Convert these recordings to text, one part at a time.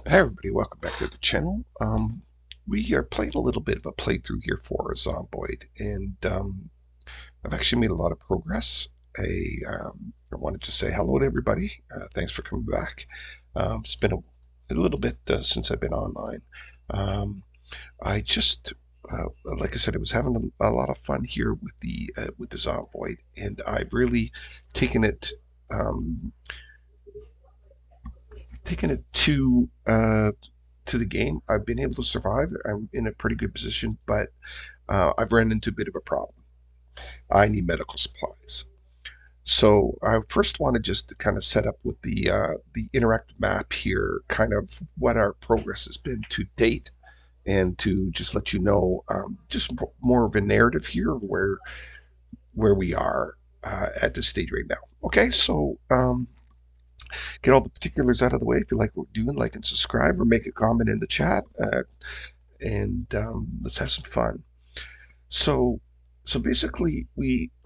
Hi everybody, welcome back to the channel. We are playing a little bit of a playthrough here for Zomboid, and I've actually made a lot of progress. I wanted to say hello to everybody. Thanks for coming back. It's been a little bit since I've been online. Um, I just, like I said, I was having a lot of fun here with the Zomboid, and I've really taken it um, taken it to the game. I've been able to survive. I'm in a pretty good position, but I've run into a bit of a problem. I need medical supplies. So I first want to just kind of set up with the interactive map here, kind of what our progress has been to date, and to just let you know, just more of a narrative here of where we are at this stage right now. Okay, so get all the particulars out of the way. If you like what we're doing, like and subscribe, or make a comment in the chat. And let's have some fun. So, so basically,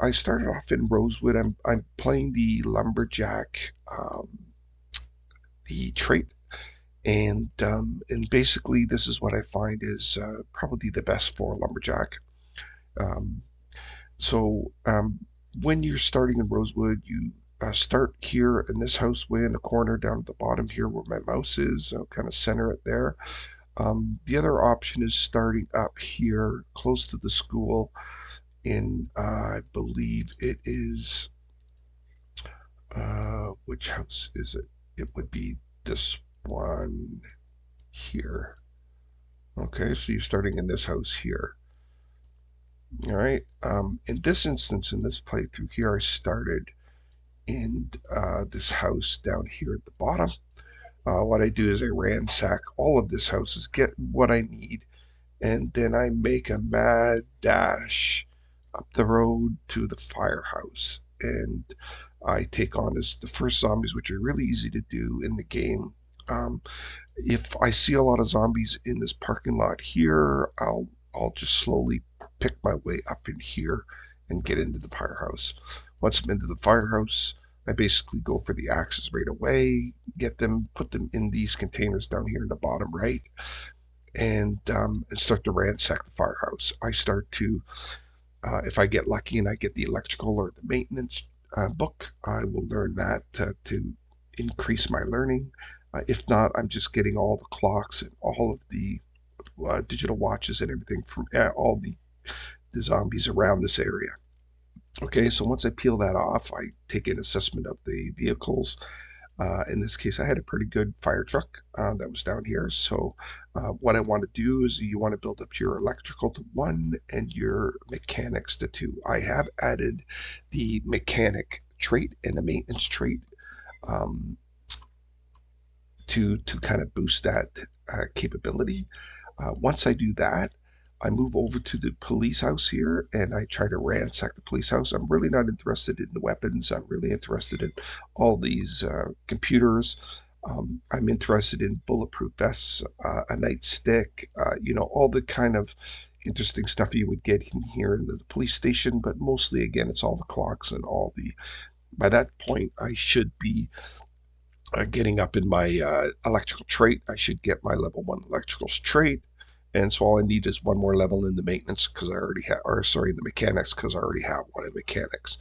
I started off in Rosewood. I'm playing the lumberjack, the trait, and basically this is what I find is probably the best for lumberjack. Um, so when you're starting in Rosewood, you start here in this house way in the corner down at the bottom here where my mouse is. I'll kind of center it there. The other option is starting up here close to the school I believe it is, which house is it? It would be this one here. Okay, so you're starting in this house here. All right. In this instance, in this playthrough here, I started in this house down here at the bottom. What I do is I ransack all of this houses, get what I need, and then I make a mad dash up the road to the firehouse. And I take on as the first zombies, which are really easy to do in the game. Um, if I see a lot of zombies in this parking lot here, I'll just slowly pick my way up in here and get into the firehouse. Once I'm into the firehouse, I basically go for the axes right away, get them, put them in these containers down here in the bottom right, and start to ransack the firehouse. I start to, if I get lucky and I get the electrical or the maintenance book, I will learn that to increase my learning. If not, I'm just getting all the clocks and all of the digital watches and everything from all the zombies around this area. Okay, so once I peel that off, I take an assessment of the vehicles. In this case, I had a pretty good fire truck that was down here. So what I want to do is you want to build up your electrical to 1 and your mechanics to 2. I have added the mechanic trait and the maintenance trait um, to kind of boost that capability. Once I do that, I move over to the police house here and I try to ransack the police house. I'm really not interested in the weapons. I'm really interested in all these computers. I'm interested in bulletproof vests, a nightstick, all the kind of interesting stuff you would get in here in the police station. But mostly, again, it's all the clocks and all the. By that point, I should be getting up in my electrical trait. I should get my level 1 electrical trait. And so all I need is one more level in the maintenance because I already have, or sorry, the mechanics because I already have one in mechanics.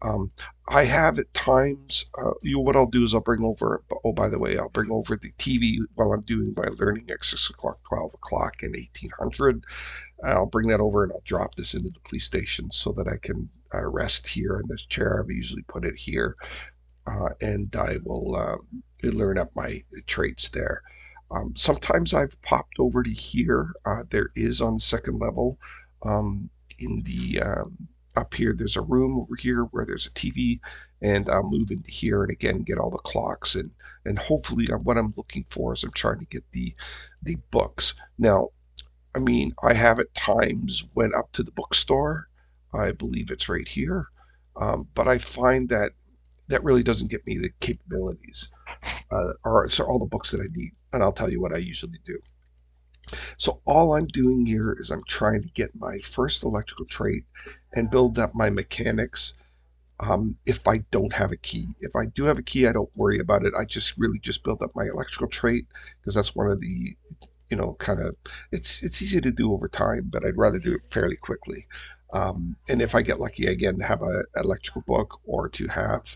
Um, I have at times, what I'll do is I'll bring over, oh, by the way, I'll bring over the TV while I'm doing my learning at 6 o'clock, 12 o'clock, and 1800. I'll bring that over and I'll drop this into the police station so that I can rest here in this chair. I've usually put it here and I will learn up my traits there. Sometimes I've popped over to here. There is on the second level in the up here. There's a room over here where there's a TV, and I'll move into here and again get all the clocks and hopefully what I'm looking for is I'm trying to get the books. Now, I mean, I have at times went up to the bookstore. I believe it's right here, but I find that that really doesn't get me the capabilities or so all the books that I need. And I'll tell you what I usually do. So all I'm doing here is I'm trying to get my first electrical trait and build up my mechanics if I don't have a key. If I do have a key, I don't worry about it. I just really just build up my electrical trait because that's one of the, kind of, it's easy to do over time, but I'd rather do it fairly quickly. And if I get lucky again to have a electrical book or to have,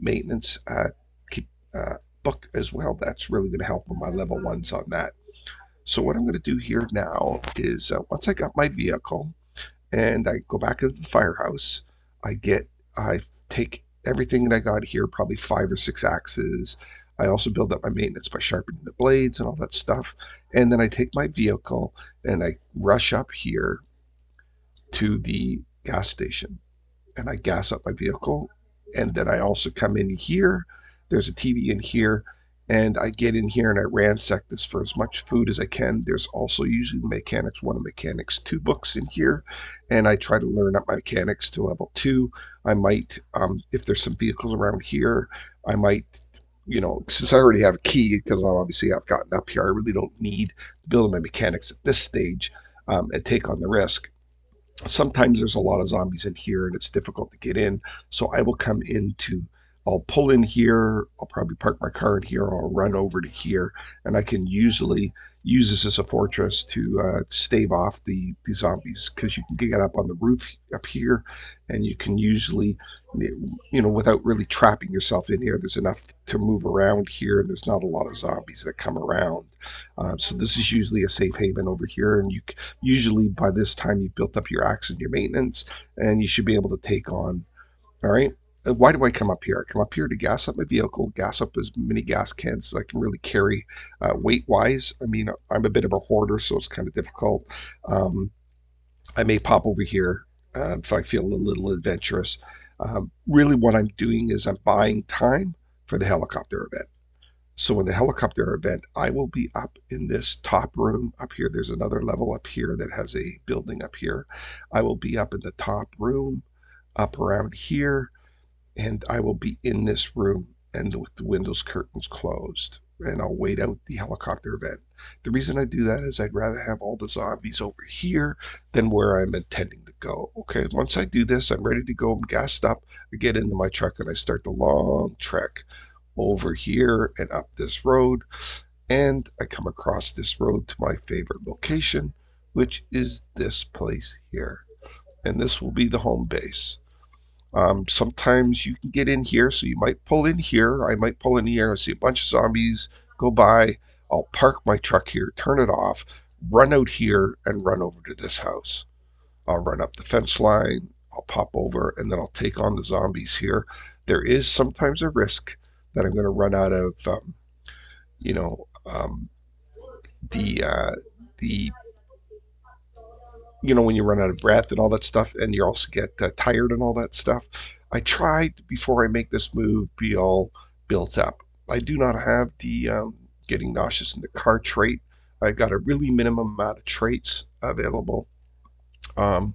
maintenance keep book as well, that's really going to help with my level ones on that. So what I'm going to do here now is once I got my vehicle, and I go back into the firehouse. I get, I take everything that I got here, probably 5 or 6 axes. I also build up my maintenance by sharpening the blades and all that stuff. And then I take my vehicle and I rush up here to the gas station and I gas up my vehicle. And then I also come in here. There's a TV in here. And I get in here and I ransack this for as much food as I can. There's also usually the Mechanics 1 and Mechanics 2 books in here. And I try to learn up my mechanics to level 2. I might, if there's some vehicles around here, I might, since I already have a key, because obviously I've gotten up here, I really don't need to build my mechanics at this stage and take on the risk. Sometimes there's a lot of zombies in here and it's difficult to get in. So I will come into, I'll pull in here, I'll probably park my car in here, or I'll run over to here, and I can usually use this as a fortress to stave off the zombies because you can get up on the roof up here and you can usually, without really trapping yourself in here, there's enough to move around here and there's not a lot of zombies that come around. So this is usually a safe haven over here, and you usually by this time you've built up your axe and your maintenance, and you should be able to take on. All right. Why do I come up here? I come up here to gas up my vehicle, gas up as many gas cans as I can really carry weight wise. I mean, I'm a bit of a hoarder, so it's kind of difficult. Um, I may pop over here if I feel a little adventurous. Really, what I'm doing is I'm buying time for the helicopter event. So in the helicopter event, I will be up in this top room up here. There's another level up here that has a building up here. I will be up in the top room, up around here, and I will be in this room and with the windows curtains closed. And I'll wait out the helicopter event. The reason I do that is I'd rather have all the zombies over here than where I'm intending to go. Okay, once I do this, I'm ready to go. I'm gassed up. I get into my truck and I start the long trek over here and up this road, and I come across this road to my favorite location, which is this place here. And this will be the home base. Sometimes you can get in here, so you might pull in here. I might pull in here. I see a bunch of zombies go by. I'll park my truck here, turn it off, run out here, and run over to this house. I'll run up the fence line. I'll pop over, and then I'll take on the zombies here. There is sometimes a risk that I'm going to run out of, you know, um, the when you run out of breath and all that stuff, and you also get tired and all that stuff. I tried before I make this move be all built up. I do not have the getting nauseous in the car trait. I got a really minimum amount of traits available um,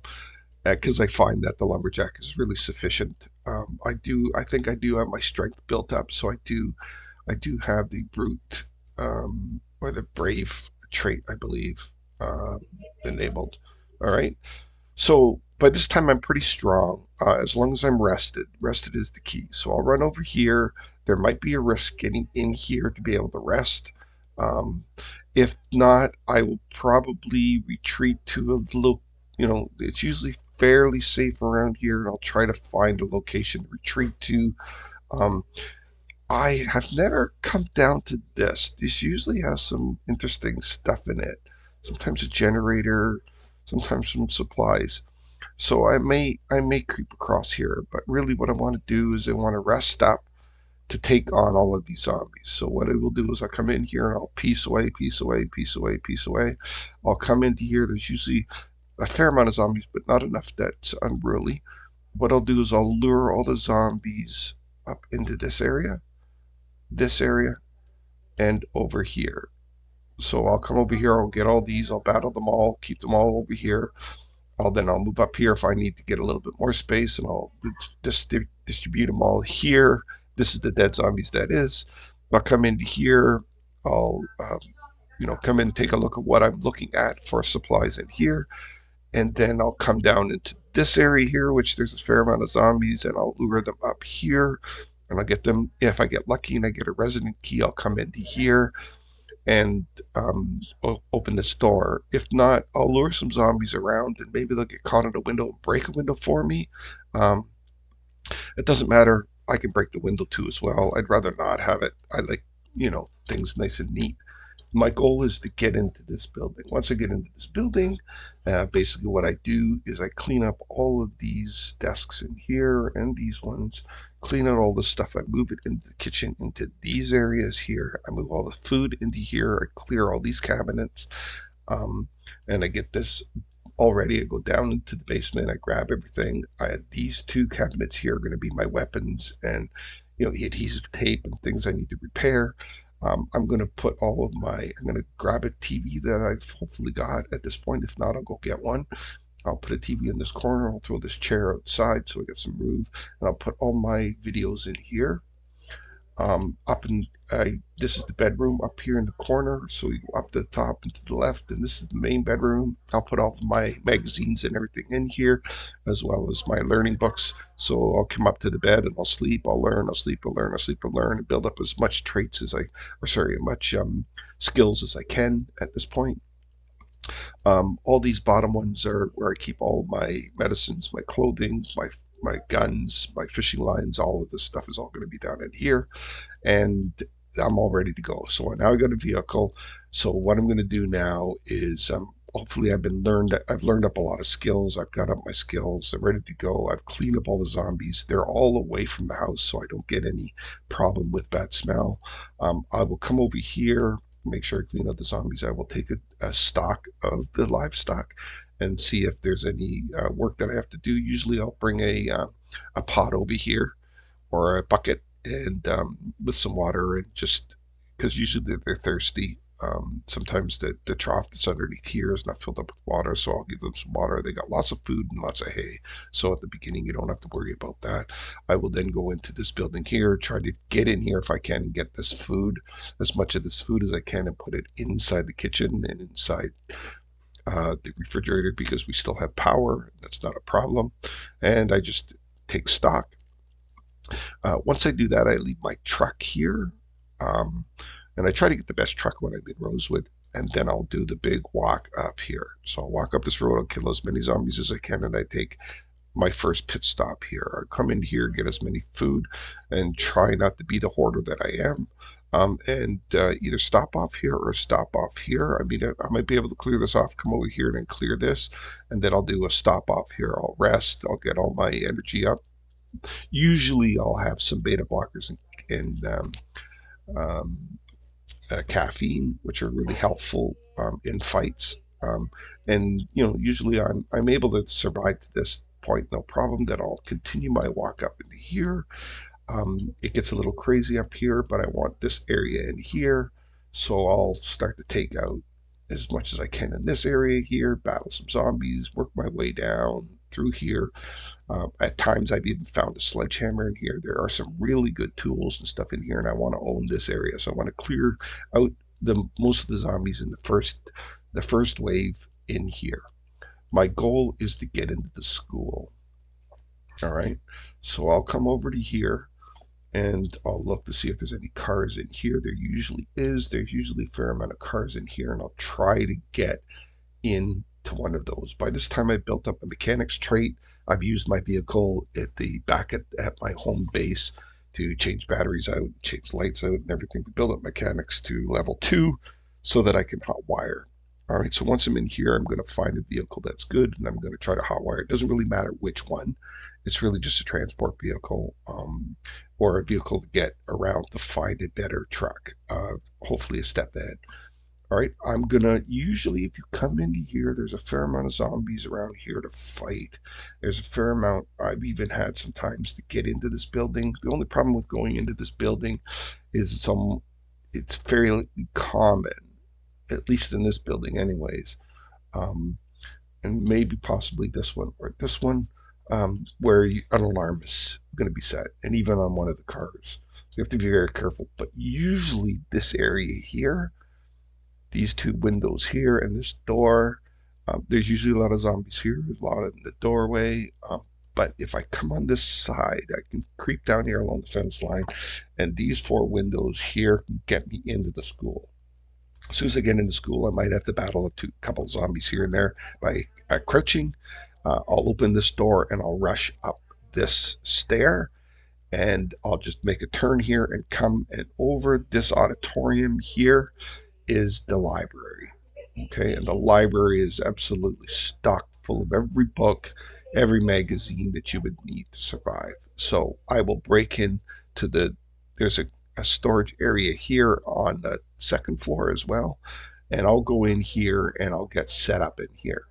because I find that the lumberjack is really sufficient. I think I do have my strength built up, so I do have the brute or the brave trait, I believe, enabled. All right. So by this time, I'm pretty strong as long as I'm rested. Rested is the key. So I'll run over here. There might be a risk getting in here to be able to rest. Um, if not, I will probably retreat to a little, it's usually fairly safe around here. I'll try to find a location to retreat to. Um, I have never come down to this. This usually has some interesting stuff in it. Sometimes a generator, sometimes some supplies. So I may creep across here, but really what I want to do is I want to rest up to take on all of these zombies. So what I will do is I'll come in here and I'll piece away, piece away, piece away, piece away. I'll come into here. There's usually a fair amount of zombies, but not enough that's unruly. What I'll do is I'll lure all the zombies up into this area, and over here. So I'll come over here, I'll get all these, I'll battle them all, keep them all over here. I'll move up here if I need to get a little bit more space, and I'll distribute them all here. This is the dead zombies, that is. I'll come into here. I'll come in and take a look at what I'm looking at for supplies in here, and then I'll come down into this area here, which there's a fair amount of zombies, and I'll lure them up here, and I'll get them. If I get lucky and I get a resident key, I'll come into here and open this door. If not, I'll lure some zombies around, and maybe they'll get caught in a window and break a window for me. Um, it doesn't matter. I can break the window too as well. I'd rather not have it. I like, things nice and neat. My goal is to get into this building. Once I get into this building, basically what I do is I clean up all of these desks in here and these ones, clean out all the stuff. I move it into the kitchen, into these areas here. I move all the food into here. I clear all these cabinets. Um, and I get this already. I go down into the basement. I grab everything. These two cabinets here are going to be my weapons and, the adhesive tape and things I need to repair. I'm going to put all of I'm going to grab a TV that I've hopefully got at this point. If not, I'll go get one. I'll put a TV in this corner. I'll throw this chair outside so I get some room. And I'll put all my videos in here. This is the bedroom up here in the corner. So you go up to the top and to the left, and this is the main bedroom. I'll put all of my magazines and everything in here, as well as my learning books. So I'll come up to the bed and I'll sleep. I'll learn. I'll sleep. I'll learn. I'll sleep. I'll learn, and build up as much skills as I can at this point. All these bottom ones are where I keep all my medicines, my clothing, my guns, my fishing lines. All of this stuff is all going to be down in here, and I'm all ready to go. So now I got a vehicle. So what I'm going to do now is hopefully I've learned up a lot of skills. I've got up my skills. I'm ready to go. I've cleaned up all the zombies. They're all away from the house, so I don't get any problem with bad smell. I will come over here, make sure I clean out the zombies. I will take a stock of the livestock and see if there's any work that I have to do. Usually I'll bring a pot over here or a bucket and with some water, and just because usually they're thirsty. Sometimes the trough that's underneath here is not filled up with water, so I'll give them some water. They got lots of food and lots of hay, so at the beginning you don't have to worry about that. I will then go into this building here, try to get in here if I can and get this food, as much of this food as I can, and put it inside the kitchen and inside the refrigerator, because we still have power. That's not a problem. And I just take stock. Once I do that, I leave my truck here, um, and I try to get the best truck when I'm in Rosewood, and then I'll do the big walk up here. So I'll walk up this road, I'll kill as many zombies as I can, and I take my first pit stop here. I come in here, get as many food, and try not to be the hoarder that I am. And either stop off here or stop off here. I mean, I might be able to clear this off, come over here and then clear this, and then I'll do a stop off here. I'll rest, I'll get all my energy up. Usually I'll have some beta blockers and um, caffeine, which are really helpful in fights. And usually I'm able to survive to this point, no problem. Then I'll continue my walk up into here. It gets a little crazy up here, but I want this area in here, so I'll start to take out as much as I can in this area here, battle some zombies, work my way down through here. At times I've even found a sledgehammer in here. There are some really good tools and stuff in here, and I want to own this area. So I want to clear out most of the zombies in the first wave in here. My goal is to get into the school. All right. So I'll come over to here and I'll look to see if there's any cars in here. There usually is. There's usually a fair amount of cars in here, and I'll try to get into one of those. By this time, I've built up a mechanic's trait. I've used my vehicle at the back at my home base to change batteries out, change lights out, and everything, to build up mechanics to level 2 so that I can hot wire. All right, so once I'm in here, I'm going to find a vehicle that's good, and I'm going to try to hot wire. It doesn't really matter which one. It's really just a transport vehicle, or a vehicle to get around to find a better truck, hopefully a step ahead. All right, I'm gonna, usually if you come into here, there's a fair amount of zombies around here to fight. There's a fair amount. I've even had some times to get into this building. The only problem with going into this building is it's fairly common, at least in this building anyways, and maybe possibly this one or this one, where an alarm is going to be set, and even on one of the cars. So you have to be very careful. But usually this area here, these two windows here and this door, There's usually a lot of zombies here, a lot in the doorway. But if I come on this side, I can creep down here along the fence line, and these four windows here can get me into the school. As soon as I get into school, I might have to battle a couple of zombies here and there by crouching. I'll open this door and I'll rush up this stair, and I'll just make a turn here and come and over this auditorium here is the library. Okay, and the library is absolutely stocked full of every book, every magazine that you would need to survive. So I will break in to there's a storage area here on the second floor as well. And I'll go in here and I'll get set up in here.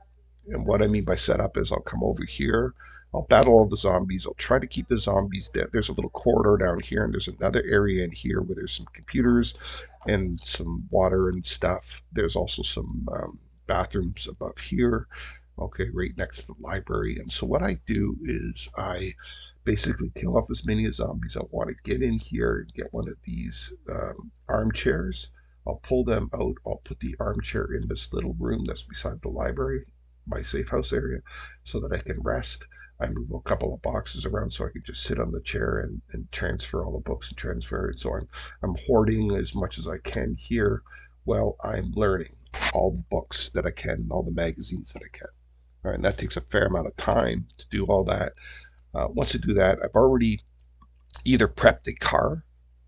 And what I mean by set up is I'll come over here, I'll battle all the zombies, I'll try to keep the zombies dead. There's a little corridor down here, and there's another area in here where there's some computers and some water and stuff. There's also some bathrooms above here, okay, right next to the library. And so what I do is I basically kill off as many zombies. I want to get in here and get one of these armchairs. I'll pull them out. I'll put the armchair in this little room that's beside the library, my safe house area, so that I can rest. I move a couple of boxes around so I can just sit on the chair and transfer all the books and transfer it. So I'm hoarding as much as I can here while I'm learning all the books that I can and all the magazines that I can. All right, and that takes a fair amount of time to do all that. Once I do that, I've already either prepped a car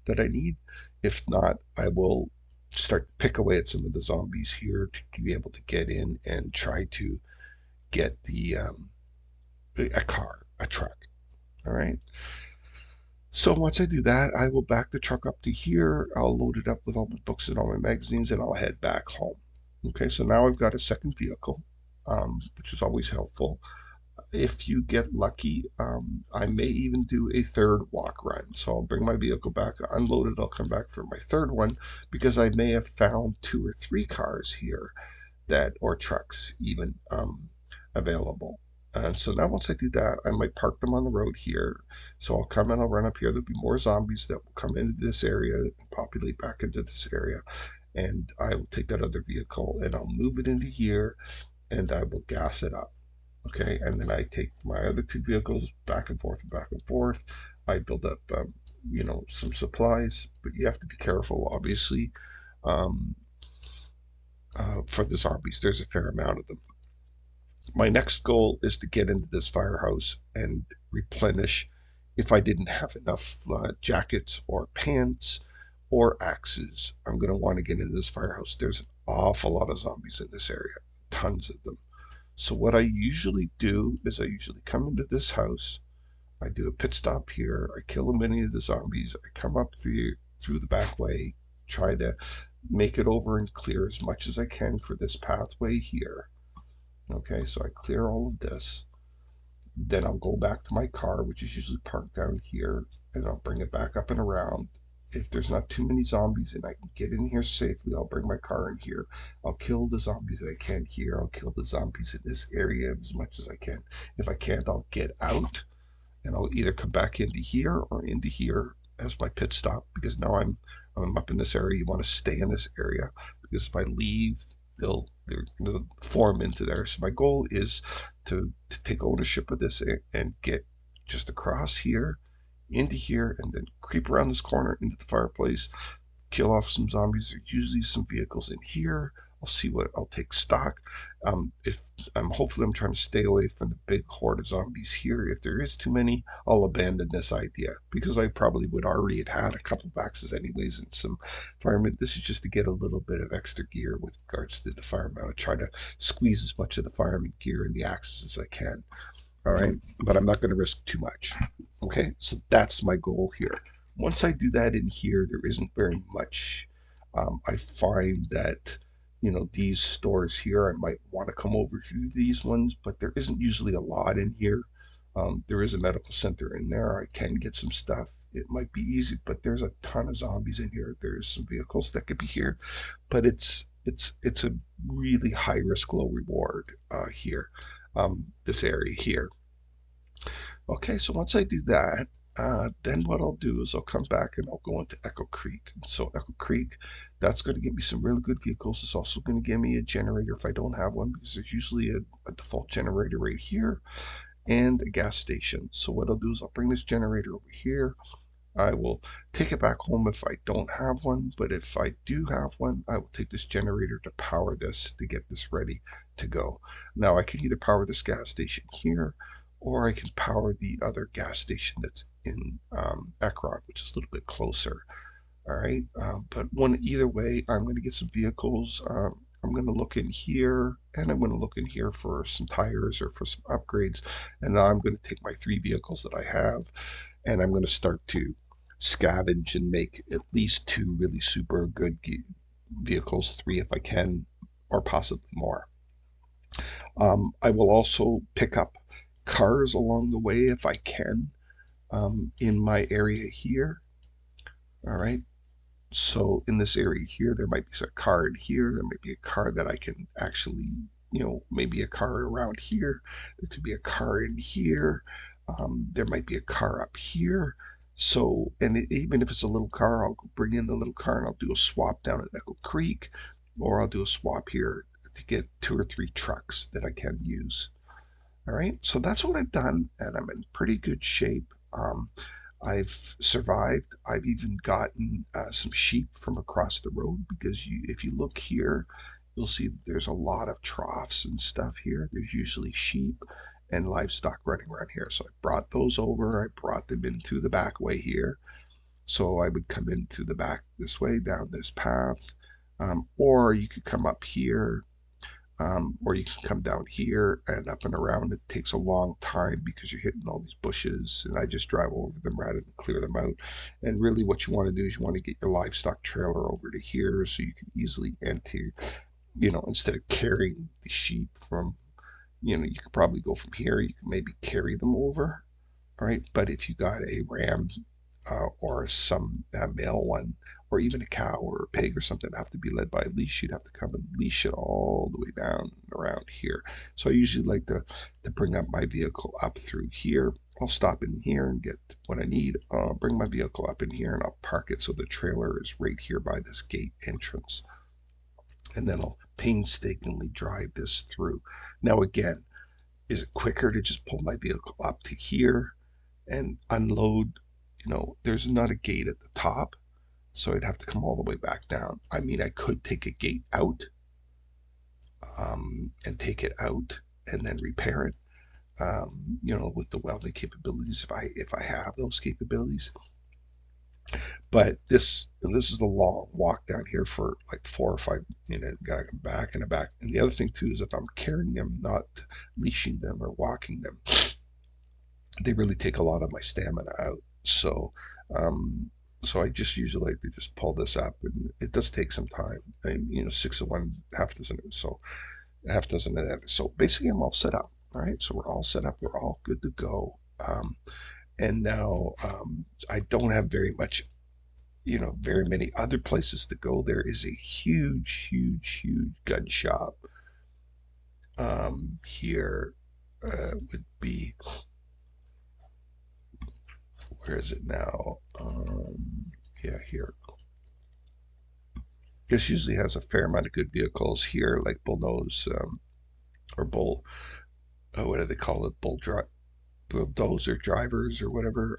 that I need. If not, I will start to pick away at some of the zombies here to be able to get in and try to get a car, a truck. All right. So once I do that, I will back the truck up to here. I'll load it up with all my books and all my magazines, and I'll head back home. Okay, so now I've got a second vehicle, which is always helpful. If you get lucky, I may even do a third walk run. So I'll bring my vehicle back, unload it, I'll come back for my third one because I may have found 2 or 3 cars here that, or trucks even, available. And so now once I do that, I might park them on the road here. So I'll come and I'll run up here. There'll be more zombies that will come into this area and populate back into this area. And I will take that other vehicle and I'll move it into here and I will gas it up. Okay, and then I take my other 2 vehicles back and forth and back and forth. I build up, some supplies, but you have to be careful, obviously, um, for the zombies. There's a fair amount of them. My next goal is to get into this firehouse and replenish if I didn't have enough jackets or pants or axes. I'm going to want to get into this firehouse. There's an awful lot of zombies in this area, tons of them. So what I usually do is I usually come into this house, I do a pit stop here, I kill many of the zombies, I come up through the back way, try to make it over and clear as much as I can for this pathway here. Okay, so I clear all of this. Then I'll go back to my car, which is usually parked down here, and I'll bring it back up and around. If there's not too many zombies and I can get in here safely, I'll bring my car in here. I'll kill the zombies that I can here. I'll kill the zombies in this area as much as I can. If I can't, I'll get out and I'll either come back into here or into here as my pit stop because now I'm up in this area. You want to stay in this area because if I leave, they're going to form into there. So my goal is to take ownership of this and get just across here into here and then creep around this corner into the fireplace, kill off some zombies. There's usually some vehicles in here. I'll take stock. If hopefully I'm trying to stay away from the big horde of zombies here. If there is too many, I'll abandon this idea because I probably would already have had a couple of axes anyways and some firemen. This is just to get a little bit of extra gear with regards to the firemen. I try to squeeze as much of the fireman gear and the axes as I can. All right, but I'm not going to risk too much. Okay, so that's my goal here. Once I do that in here, there isn't very much. I find that, these stores here, I might want to come over to these ones, but there isn't usually a lot in here. There is a medical center in there. I can get some stuff. It might be easy, but there's a ton of zombies in here. There's some vehicles that could be here, but it's a really high risk, low reward here. This area here. Okay, so once I do that, Then what I'll do is I'll come back and I'll go into Echo Creek. And so Echo Creek, that's going to give me some really good vehicles. It's also going to give me a generator if I don't have one, because there's usually a default generator right here and a gas station. So what I'll do is I'll bring this generator over here. I will take it back home if I don't have one, but if I do have one, I will take this generator to power this to get this ready to go. Now I can either power this gas station here, or I can power the other gas station that's in Ekron, which is a little bit closer. All right, but either way, I'm going to get some vehicles. I'm going to look in here, and I'm going to look in here for some tires or for some upgrades. And now I'm going to take my 3 vehicles that I have, and I'm going to start to scavenge and make at least 2 really super good vehicles, 3 if I can, or possibly more. I will also pick up cars along the way if I can, in my area here. All right. So in this area here, there might be a card here. There might be a card that I can actually, maybe a car around here. There could be a car in here. There might be a car up here. So, and even if it's a little car, I'll bring in the little car and I'll do a swap down at Echo Creek, or I'll do a swap here to get 2 or 3 trucks that I can use. All right, so that's what I've done, and I'm in pretty good shape. I've survived. I've even gotten some sheep from across the road, because if you look here, you'll see that there's a lot of troughs and stuff here. There's usually sheep and livestock running around here. So I brought those over. I brought them in through the back way here. So I would come in through the back this way, down this path. Or you could come up here, or you can come down here and up and around. It takes a long time because you're hitting all these bushes, and I just drive over them rather than clear them out. And really what you want to do is you want to get your livestock trailer over to here so you can easily enter, instead of carrying the sheep from, you could probably go from here, you can maybe carry them over. All right, but if you got a ram, or some male one, or even a cow or a pig or something, have to be led by a leash. You'd have to come and leash it all the way down and around here. So I usually like to bring up my vehicle up through here. I'll stop in here and get what I need. I'll bring my vehicle up in here and I'll park it so the trailer is right here by this gate entrance. And then I'll painstakingly drive this through. Now again, is it quicker to just pull my vehicle up to here and unload? There's not a gate at the top, so I'd have to come all the way back down. I mean, I could take a gate out, and take it out and then repair it, with the welding capabilities, if I have those capabilities. But this is the long walk down here for like 4 or 5 minutes. Gotta come back and back. And the other thing too is if I'm carrying them, not leashing them or walking them, they really take a lot of my stamina out. Um, so I just usually like to just pull this up, and it does take some time. And 6 of one, half dozen. So half dozen of that. So basically, I'm all set up. All right, so we're all set up. We're all good to go. And now I don't have very many other places to go. There is a huge, huge, huge gun shop here. Would be, where is it now? Yeah, here. This usually has a fair amount of good vehicles here, like bullnose, or what do they call it? Bulldozer drivers or whatever.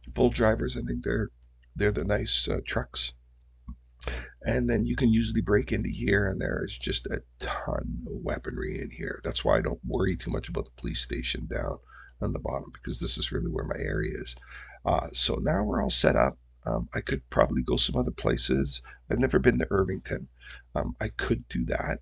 Bull drivers, I think they're the nice trucks. And then you can usually break into here, and there is just a ton of weaponry in here. That's why I don't worry too much about the police station down on the bottom, because this is really where my area is. So now we're all set up. I could probably go some other places. I've never been to Irvington. I could do that,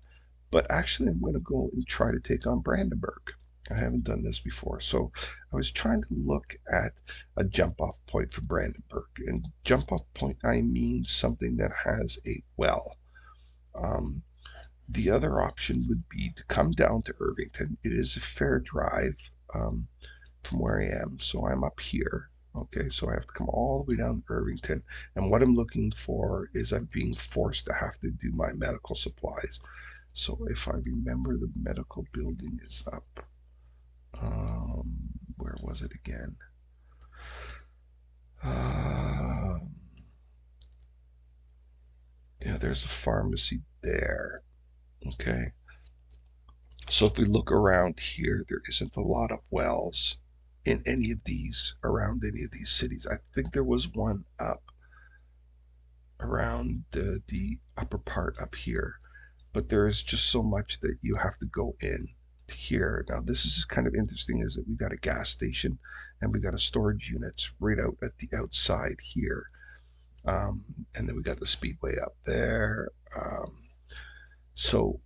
but actually I'm going to go and try to take on Brandenburg. I haven't done this before. So I was trying to look at a jump off point for Brandenburg. And jump off point, I mean something that has a well. Um, the other option would be to come down to Irvington. It is a fair drive, from where I am. So I'm up here. Okay, so I have to come all the way down to Irvington. And what I'm looking for is I'm being forced to have to do my medical supplies. So if I remember, the medical building is up. where was it again? Uh, yeah, there's a pharmacy there. Okay. So if we look around here, there isn't a lot of wells in any of these, around any of these cities. I think there was one up around the upper part up here, but there is just so much that you have to go in to here. Now, this is kind of interesting is that we got a gas station and we got a storage units right out at the outside here. And then we got the speedway up there. So,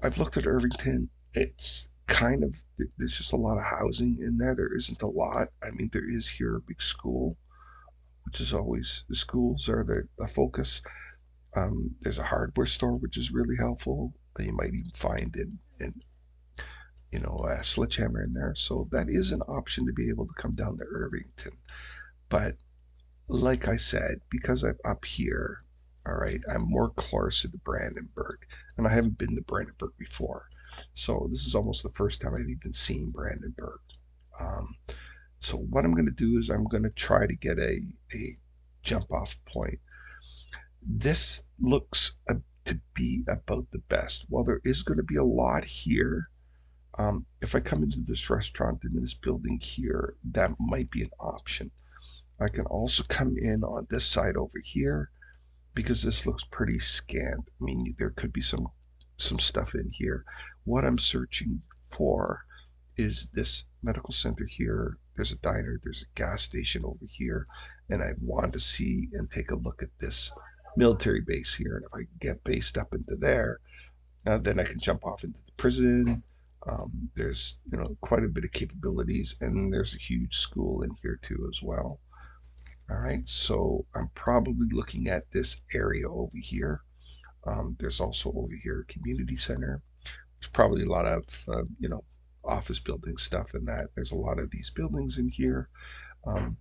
I've looked at Irvington. It's kind of, there's just a lot of housing in there. There isn't a lot. I mean, there is here a big school, which is always, the schools are the focus. There's a hardware store, which is really helpful. You might even find a sledgehammer in there. So that is an option to be able to come down to Irvington. But like I said, because I'm up here, all right, I'm more closer to Brandenburg, and I haven't been to Brandenburg before. So this is almost the first time I've even seen Brandenburg. Um, so what I'm going to do is I'm going to try to get a jump off point. This looks to be about the best. While there is going to be a lot here, if I come into this restaurant in this building here, that might be an option. I can also come in on this side over here because this looks pretty scant. I mean, there could be some stuff in here. What I'm searching for is this medical center here. There's a diner, there's a gas station over here, and I want to see and take a look at this military base here. And if I can get based up into there, then I can jump off into the prison. There's quite a bit of capabilities, and there's a huge school in here too as well. All right, so I'm probably looking at this area over here. There's also over here a community center. There's probably a lot of office building stuff in that. There's a lot of these buildings in here, um,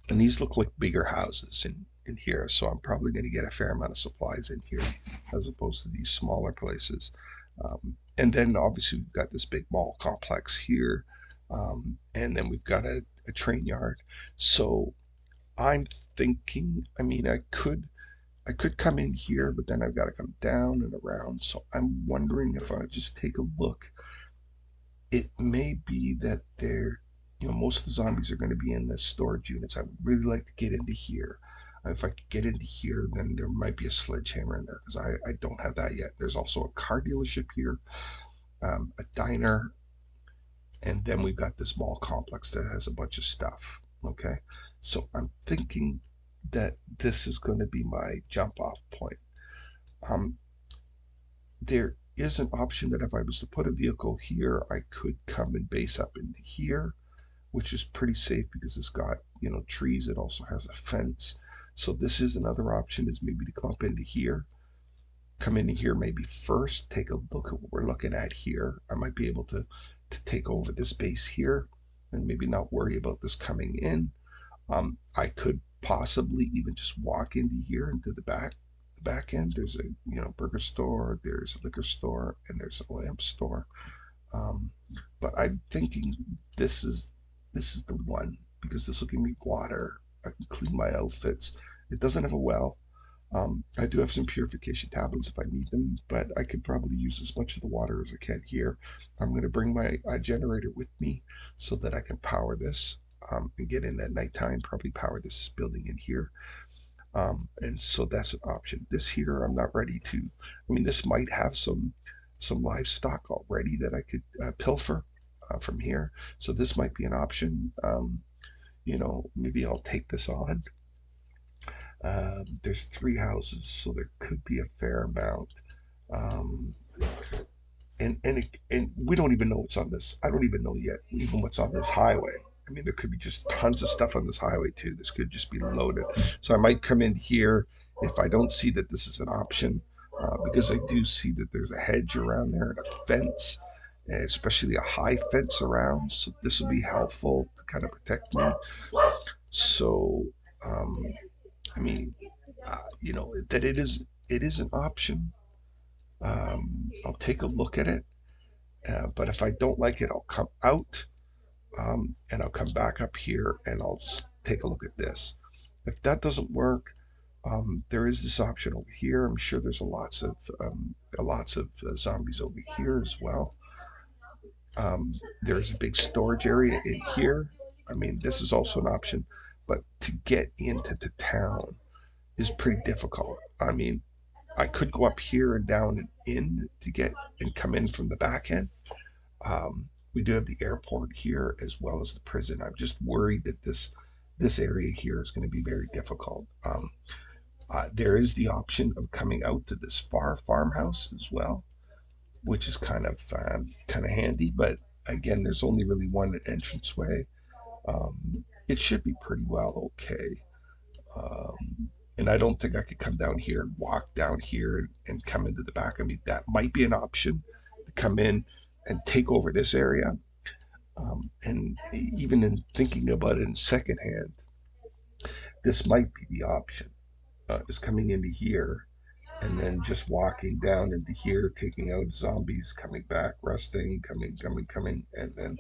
and these look like bigger houses in here. So I'm probably going to get a fair amount of supplies in here as opposed to these smaller places. And then obviously we've got this big mall complex here, and then we've got a train yard. So I'm thinking, I mean, I could come in here, but then I've got to come down and around. So I'm wondering if I just take a look. It may be that most of the zombies are going to be in the storage units. I would really like to get into here. If I could get into here, then there might be a sledgehammer in there because I don't have that yet. There's also a car dealership here, a diner, and then we've got this mall complex that has a bunch of stuff. Okay, so I'm thinking that this is going to be my jump off point. Um, there is an option that if I was to put a vehicle here, I could come and base up into here, which is pretty safe because it's got trees. It also has a fence. So this is another option, is maybe to come up into here, come into here maybe first, take a look at what we're looking at here. I might be able to take over this base here and maybe not worry about this coming in. I could possibly even just walk into here into the back end. There's a burger store, there's a liquor store, and there's a lamp store. Um, but I'm thinking this is this is the one because this will give me water. I can clean my outfits. It doesn't have a well. I do have some purification tablets if I need them, but I could probably use as much of the water as I can here. I'm going to bring my generator with me so that I can power this and get in at nighttime, probably power this building in here. And so that's an option. This here, I'm not ready to. I mean, this might have some livestock already that I could pilfer from here. So this might be an option. Maybe I'll take this on. There's 3 houses, so there could be a fair amount. Um, and we don't even know what's on this. I don't even know yet, even what's on this highway. I mean, there could be just tons of stuff on this highway too. This could just be loaded. So I might come in here if I don't see that this is an option, because I do see that there's a hedge around there and a fence, especially a high fence around. So this will be helpful to kind of protect me. So, um, I mean, that it is an option. I'll take a look at it, but if I don't like it, I'll come out. and I'll come back up here and I'll take a look at this. If that doesn't work, there is this option over here. I'm sure there's lots of zombies over here as well. There's a big storage area in here. I mean, this is also an option, but to get into the town is pretty difficult. I mean, I could go up here and down and in to get and come in from the back end. We do have the airport here as well as the prison. I'm just worried that this area here is going to be very difficult. There is the option of coming out to this farmhouse as well, which is kind of handy. But again, there's only really one entranceway. It should be pretty well okay. And I don't think I could come down here and walk down here and come into the back. I mean, that might be an option to come in and take over this area. And even in thinking about it in secondhand, this might be the option. Is coming into here and then just walking down into here, taking out zombies, coming back, resting, coming, and then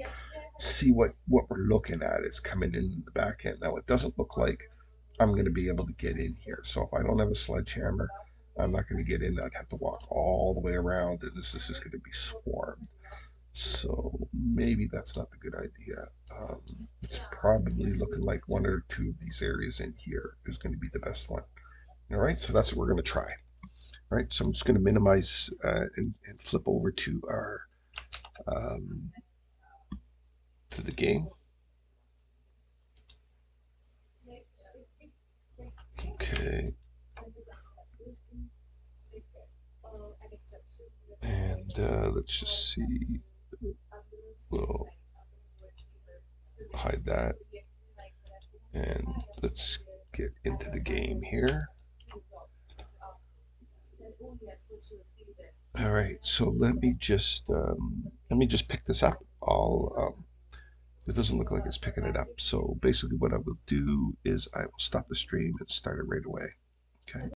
see what we're looking at is coming in the back end. Now it doesn't look like I'm going to be able to get in here. So if I don't have a sledgehammer, I'm not going to get in. I'd have to walk all the way around, and this is just going to be swarmed. So maybe that's not the good idea. It's probably looking like one or two of these areas in here is going to be the best one. All right, so that's what we're going to try. All right, so I'm just going to minimize and flip over to our to the game. Okay. And let's just see. We'll hide that. And let's get into the game here. All right, so let me just pick this up. It doesn't look like it's picking it up. So basically what I will do is I will stop the stream and start it right away. Okay.